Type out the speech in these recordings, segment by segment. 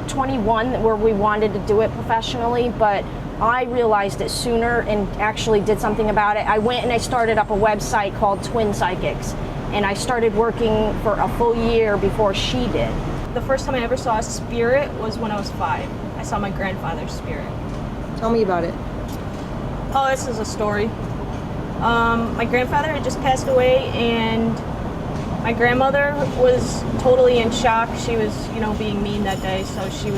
21 where we wanted to do it professionally, but I realized it sooner and actually did something about it. I went and I started up a website called Twin Psychics, and I started working for a full year before she did. The first time I ever saw a spirit was when I was 5. I saw my grandfather's spirit. Tell me about it. Oh, this is a story. My grandfather had just passed away, and my grandmother was totally in shock. She was, being mean that day, so she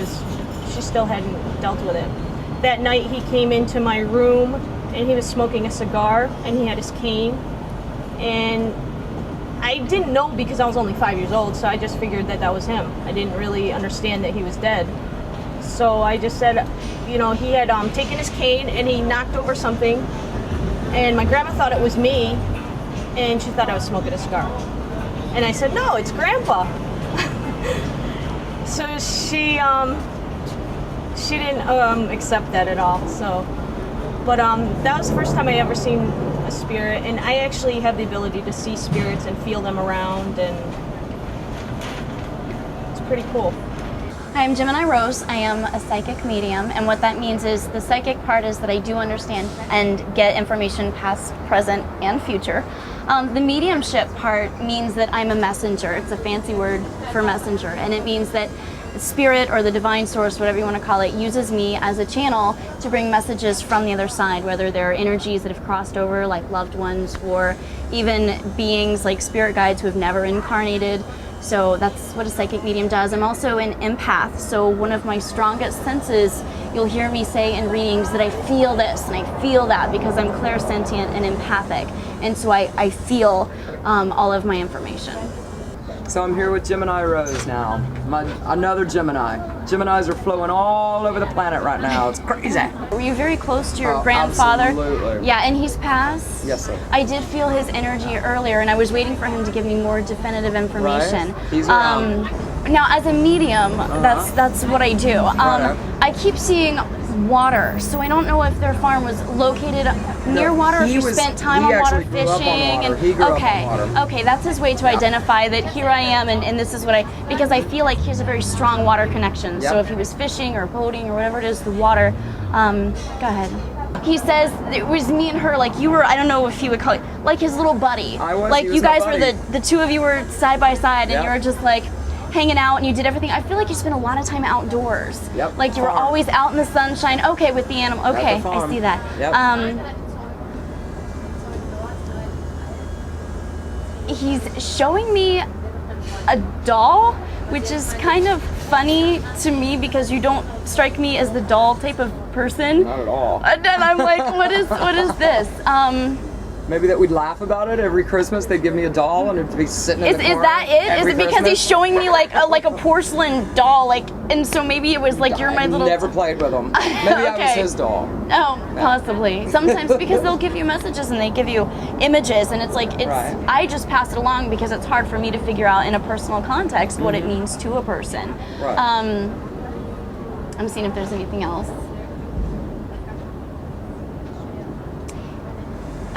still hadn't dealt with it. That night he came into my room and he was smoking a cigar and he had his cane, and I didn't know because I was only 5 years old, so I just figured that was him. I didn't really understand that he was dead. So I just said, he had taken his cane and he knocked over something, and my grandma thought it was me, and she thought I was smoking a cigar. And I said, no, it's Grandpa. So she didn't accept that at all. So, but that was the first time I ever seen a spirit, and I actually have the ability to see spirits and feel them around, and it's pretty cool. Hi, I'm GeminiRose. I am a psychic medium, and what that means is the psychic part is that I do understand and get information past, present, and future. The mediumship part means that I'm a messenger. It's a fancy word for messenger, and it means that the spirit or the divine source, whatever you want to call it, uses me as a channel to bring messages from the other side, whether they're energies that have crossed over, like loved ones, or even beings like spirit guides who have never incarnated. So that's what a psychic medium does. I'm also an empath, so one of my strongest senses, you'll hear me say in readings that I feel this and I feel that because I'm clairsentient and empathic, and so I feel all of my information. So I'm here with GeminiRose now. Another Gemini. Geminis are flowing all over the planet right now. It's crazy. Were you very close to your grandfather? Absolutely. Yeah, and he's passed? Yes, sir. I did feel his energy earlier, and I was waiting for him to give me more definitive information. Right. He's around. Now, as a medium, that's what I do. Right. I keep seeing water, so I don't know if their farm was located near water, or if you spent time on water fishing. Okay, that's his way to identify that here I am, and this is what because I feel like he has a very strong water connection. Yep. So if he was fishing or boating or whatever it is, the water. Go ahead. He says it was me and her, like you were, I don't know if he would call it, like his little buddy. I was. Like he was you guys my were buddy. the two of you were side by side, and Yep. you were just like hanging out and you did everything. I feel like you spent a lot of time outdoors. Yep. Like you were always out in the sunshine. Okay, with the animal. Okay, At the farm. I see that. Yep. He's showing me a doll, which is kind of funny to me because you don't strike me as the doll type of person. Not at all. And then I'm like, what is this? Maybe that we'd laugh about it every Christmas. They'd give me a doll and it'd be sitting in the corner. Is that it? Is every it because Christmas. he's showing me like a porcelain doll, and so maybe it was like you're my little. Never played with him. Maybe I was his doll. Oh, possibly. Sometimes because they'll give you messages and they give you images, and it's like Right. I just pass it along because it's hard for me to figure out in a personal context what it means to a person. Right. I'm seeing if there's anything else.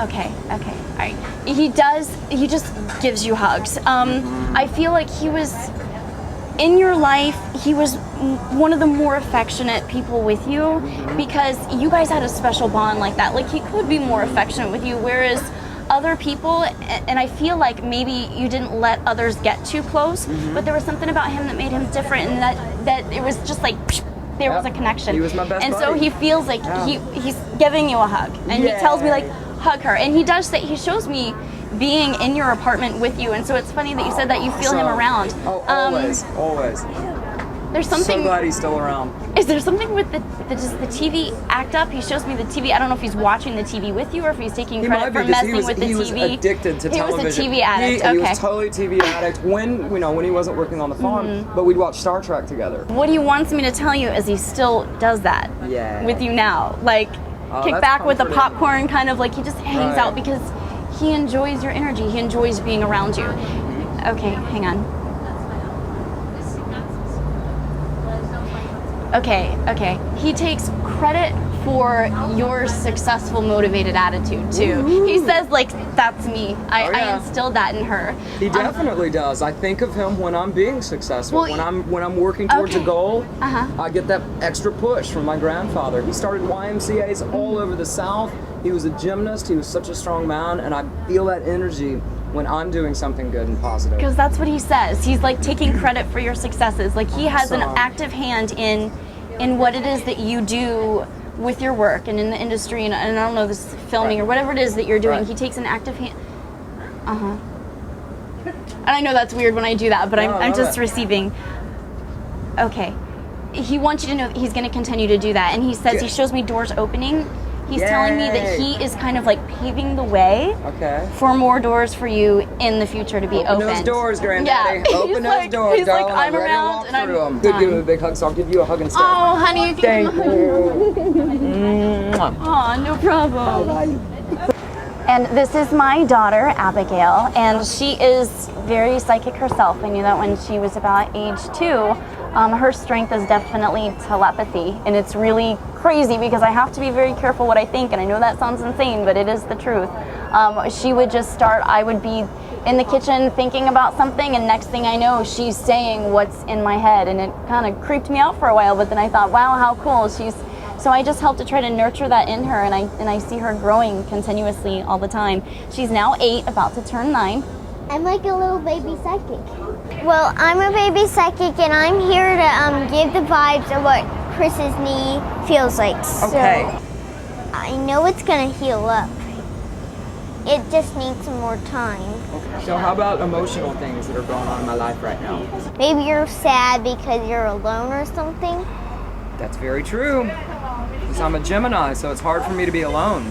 Okay, all right. He just gives you hugs. I feel like he was, in your life, he was one of the more affectionate people with you because you guys had a special bond like that. Like he could be more affectionate with you, whereas other people, and I feel like maybe you didn't let others get too close, but there was something about him that made him different, and that it was just like, there was a connection. He was my best and so buddy. he feels like he's giving you a hug, and he tells me like, hug her, and he does say, he shows me being in your apartment with you, and so it's funny that you said that you feel him around. Oh, always. There's something. So glad he's still around. Is there something with the TV act up? He shows me the TV. I don't know if he's watching the TV with you or if he's taking credit for messing with the TV. He was addicted to television. He was a TV addict. He was totally TV addict when he wasn't working on the farm, but we'd watch Star Trek together. What he wants me to tell you is he still does that with you now. Like, kick back with the popcorn, kind of like he just hangs out because he enjoys your energy. He enjoys being around you. Okay, hang on. Okay. He takes credit for your successful, motivated attitude too. He says like, that's me. I yeah. instilled that in her. He definitely does. I think of him when I'm being successful. Well, when I'm working towards okay. a goal, Uh-huh. I get that extra push from my grandfather. He started YMCA's all over the South. He was a gymnast. He was such a strong man, and I feel that energy when I'm doing something good and positive. Because that's what he says. He's like taking credit for your successes. Like he has an Awesome. active hand in what it is that you do with your work and in the industry, and I don't know, this filming Right. or whatever it is that you're doing. Right. He takes an active hand. And I know that's weird when I do that, but No, I I'm love just it. receiving. Okay. He wants you to know that he's going to continue to do that, and he says he shows me doors opening. He's telling me that Yay. he is kind of like paving the way Okay. for more doors for you in the future to be Open opened. those doors, Granddaddy. Yeah. Open He's those like- doors, he's like, darling. I'm ready to around walk and I'm through 'em. done. Give me a big hug, so I'll give you a hug instead. Oh, honey, you can Thank you. Oh, no problem. And this is my daughter, Abigail, and she is very psychic herself. I knew that when she was about age 2. Her strength is definitely telepathy, and it's really crazy because I have to be very careful what I think, and I know that sounds insane, but it is the truth. She would just start, I would be in the kitchen thinking about something, and next thing I know, she's saying what's in my head, and it kind of creeped me out for a while, but then I thought, wow, how cool. So I just helped to try to nurture that in her, and I see her growing continuously all the time. She's now 8, about to turn 9. I'm like a little baby psychic. Well, I'm a baby psychic, and I'm here to give the vibes of what Chris's knee feels like. Okay. So I know it's gonna heal up. It just needs some more time. So how about emotional things that are going on in my life right now? Maybe you're sad because you're alone or something. That's very true. Because I'm a Gemini, so it's hard for me to be alone.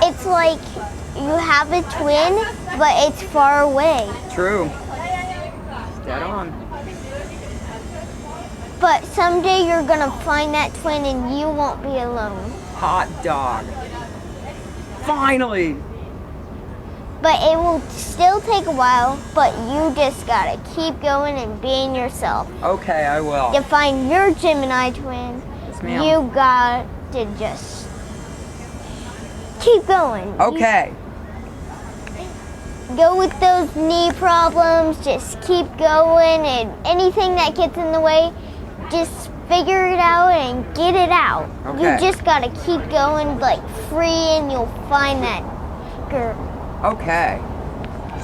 It's like you have a twin, but it's far away. True. Dead on. But someday you're gonna find that twin and you won't be alone. Hot dog. Finally. But it will still take a while, but you just gotta keep going and being yourself. Okay, I will. To find your Gemini twin, Yes, ma'am. you got to just keep going. Okay. Go with those knee problems, just keep going, and anything that gets in the way, just figure it out and get it out. Okay. You just gotta keep going like free and you'll find that girl. Okay.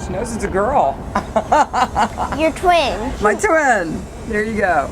She knows it's a girl. Your twin. My twin. There you go.